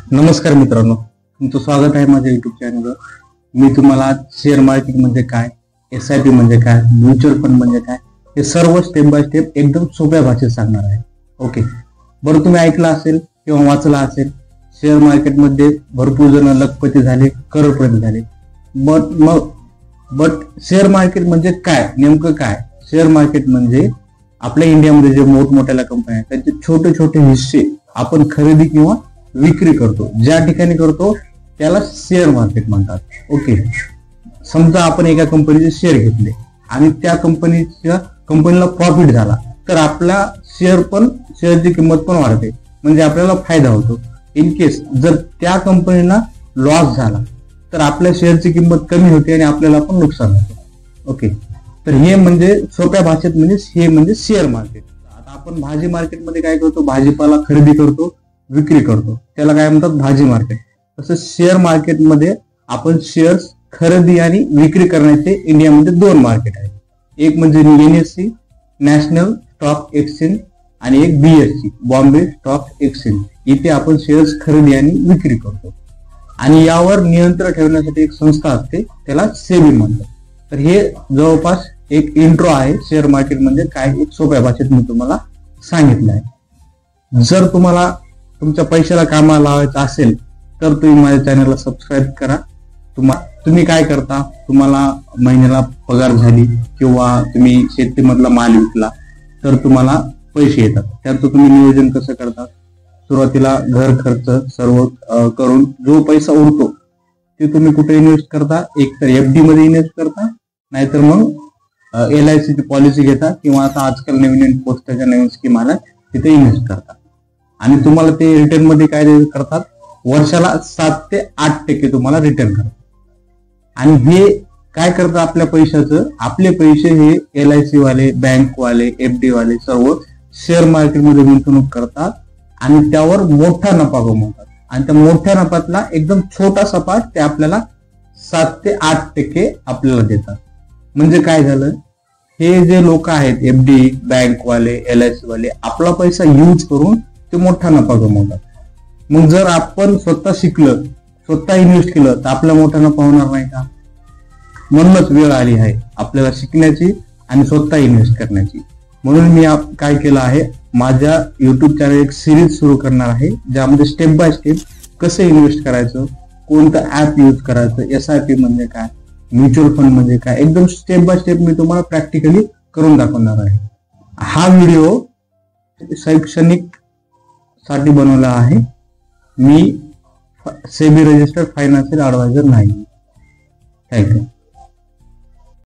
नमस्कार मित्रांनो, तुमचं स्वागत आहे माझ्या युट्यूब चॅनलवर। मी तुम्हाला आज शेअर मार्केट म्हणजे काय, SIP म्हणजे काय, म्युच्युअल फंड म्हणजे काय हे सर्व स्टेप बाय स्टेप एकदम सोप्या भाषेत सांगणार आहे। ओके, बरं तुम्ही ऐकलं असेल किंवा वाचलं असेल, शेअर मार्केटमध्ये भरपूर जण लखपती झाले, करोडपती झाले। बट शेअर मार्केट म्हणजे काय, नेमकं काय? शेअर मार्केट म्हणजे आपल्या इंडियामध्ये जे मोठमोठ्या कंपन्या आहेत त्यांचे छोटे छोटे हिस्से आपण खरेदी किंवा विक्री करतो, ज्या ठिकाणी करतो त्याला शेअर मार्केट म्हणतात। ओके, समजा आपण एका कंपनीचे शेअर घेतले आणि त्या कंपनीला प्रॉफिट झाला तर आपला शेअरची किंमत पण वाढते, म्हणजे आपल्याला फायदा होतो। इन केस जर त्या कंपनीला लॉस झाला तर आपल्या शेअरची किंमत कमी होते आणि आपल्याला पण नुकसान होते। ओके, तर हे म्हणजे सोप्या भाषेत म्हणजे शेअर मार्केट। आता आपण भाजी मार्केटमध्ये काय करतो, भाजीपाला खरेदी करतो, विक्री करतो, त्याला काय म्हणतात, भाजी मार्केट। तसं शेअर मार्केटमध्ये आपण शेअर्स खरेदी आणि विक्री करण्याचे इंडियामध्ये दोन मार्केट आहेत। एक म्हणजे NSE नॅशनल स्टॉक एक्सचेंज आणि एक BSE बॉम्बे स्टॉक एक्सचेंज, इथे आपण शेअर्स खरेदी आणि विक्री करतो आणि यावर नियंत्रण ठेवण्यासाठी एक संस्था असते, त्याला सेबी म्हणतात। तर हे जवळपास एक इंट्रो आहे शेअर मार्केट म्हणजे काय, एक सोप्या भाषेत मी तुम्हाला सांगितलं आहे। जर तुम्हाला तुमच्या पैशाला कामाला लावायचं असेल तर तुम्ही माझ्या चॅनलला सबस्क्राईब करा। तुम्ही काय करता, तुम्हाला महिन्याला पगार झाली किंवा तुम्ही शेतीमधला माल विकला तर तुम्हाला पैसे येतात, त्याचं तुम्ही नियोजन कसं करता? सुरुवातीला घर खर्च सर्व करून जो पैसा उरतो ते तुम्ही कुठे इन्व्हेस्ट करता? एक तर FD मध्ये इन्व्हेस्ट करता, नाहीतर मग LIC ची पॉलिसी घेता किंवा आता आजकाल नवीन पोस्टाच्या नवीन स्कीम आल्या तिथे इन्व्हेस्ट करता आणि तुम्हाला ते रिटर्न मध्ये काय करतात, वर्षाला 7 ते 8% तुम्हाला रिटर्न करतात। आणि हे काय करतात आपल्या पैशाचं, आपले पैसे हे LIC वाले, बँक वाले, FD वाले सर्व शेअर मार्केटमध्ये गुंतवणूक करतात आणि त्यावर मोठा नफा कमवतात आणि त्या मोठ्या नफ्यातला एकदम छोटासा पार्ट ते आपल्याला 7 ते 8% आपल्याला देतात। म्हणजे काय झालं, हे जे लोक आहेत FD, बँक वाले, LIC वाले आपला पैसा यूज करून ते मोठा नफा कमवतात। मग जर आपण स्वतः शिकलं, स्वतः इन्व्हेस्ट केलं तर आपला मोठा नफा होणार नाही का? म्हणूनच वेळ आली आहे आपल्याला शिकण्याची आणि स्वतः इन्व्हेस्ट करण्याची। म्हणून मी काय केलं आहे, माझ्या युट्यूब चॅनल एक सिरीज सुरू करणार आहे ज्यामध्ये स्टेप बाय स्टेप कसं इन्व्हेस्ट करायचं, कोणतं ऍप यूज करायचं, SIP म्हणजे काय, म्युच्युअल फंड म्हणजे काय, एकदम स्टेप बाय स्टेप मी तुम्हाला प्रॅक्टिकली करून दाखवणार आहे। हा व्हिडिओ शैक्षणिक साठी बनवला आहे, मी सेबी रजिस्टर्ड फायनान्शियल ऍडवायझर नाही। थँक्यू।